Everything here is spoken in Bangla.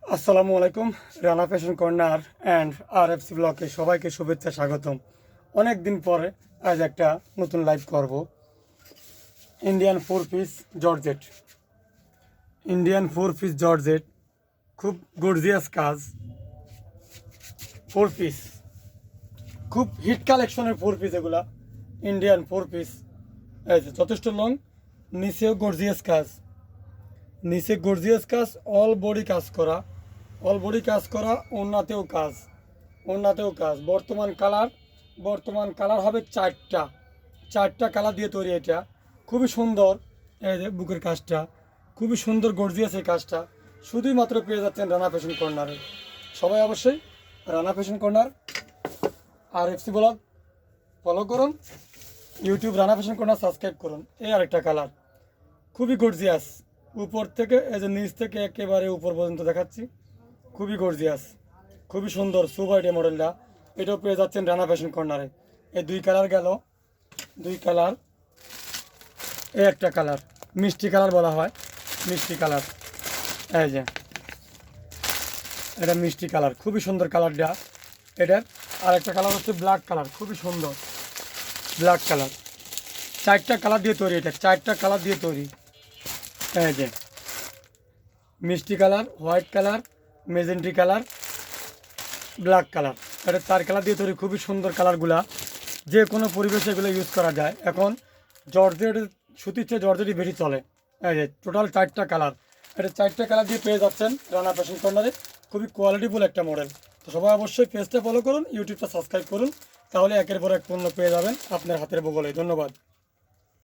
আসসালামু আলাইকুম। Rana fashion corner and RFC ব্লকে সবাইকে শুভেচ্ছা স্বাগতম। অনেক দিন পরে আজ একটা নতুন লাইভ করব। ইন্ডিয়ান 4 পিস জর্জেট, খুব গর্জিয়াস কাজ। 4 পিস খুব হিট কালেকশনের 4 পিস এগুলা। ইন্ডিয়ান 4 পিস এই যে যথেষ্ট লং, নিচেও গর্জিয়াস কাজ, অল বডি কাজ করা, ওড়নাতেও কাজ। বর্তমান কালার হবে চারটা কালার দিয়ে তৈরি। এটা খুবই সুন্দর। এই যে বুকের কাজটা খুবই সুন্দর, গর্জিয়াস এই কাজটা শুধুই মাত্র পেয়ে যাচ্ছেন রানা ফ্যাশন কর্নারে। সবাই অবশ্যই Rana fashion corner RFC blog follow করুন, YouTube Rana fashion corner subscribe করুন। এই আরেকটা কালার খুবই গর্জিয়াস, উপর থেকে এই যে নিচ থেকে একেবারে উপর পর্যন্ত দেখাচ্ছি, খুবই গর্জিয়াস, খুবই সুন্দর সুপার ডে মডেলটা। এটাও পেয়ে যাচ্ছেন রানা ফ্যাশন কর্নারে। এই দুই কালার গেল, এই একটা কালার মিষ্টি কালার বলা হয়, মিষ্টি কালার। এই যে এটা মিষ্টি কালার, খুবই সুন্দর কালারটা। এটার আরেকটা কালার হচ্ছে ব্ল্যাক কালার, খুবই সুন্দর ব্ল্যাক কালার। চারটা কালার দিয়ে তৈরি, এটা চারটা কালার দিয়ে তৈরি। এই যে মিষ্টি colour, white colour, magenta colour, black colour. এটা 4 কালার দিয়ে তৈরি, খুবই সুন্দর কালারগুলা। যে কোনো পরিবেশে এগুলো ইউজ করা যায়। এখন জর্জেট, সুতির চেয়ে জর্জেটই বেশি চলে। এই যে টোটাল 4টা কালার, এটা 4টা কালার দিয়ে পেয়ে যাচ্ছেন রানা ফ্যাশন কর্নারে। খুবই কোয়ালিটিফুল একটা মডেল। তো সবাই অবশ্যই পেজটা ফলো করুন, ইউটিউবটা সাবস্ক্রাইব করুন, তাহলে একের পর এক পণ্য পেয়ে যাবেন আপনার হাতের বগলে। ধন্যবাদ।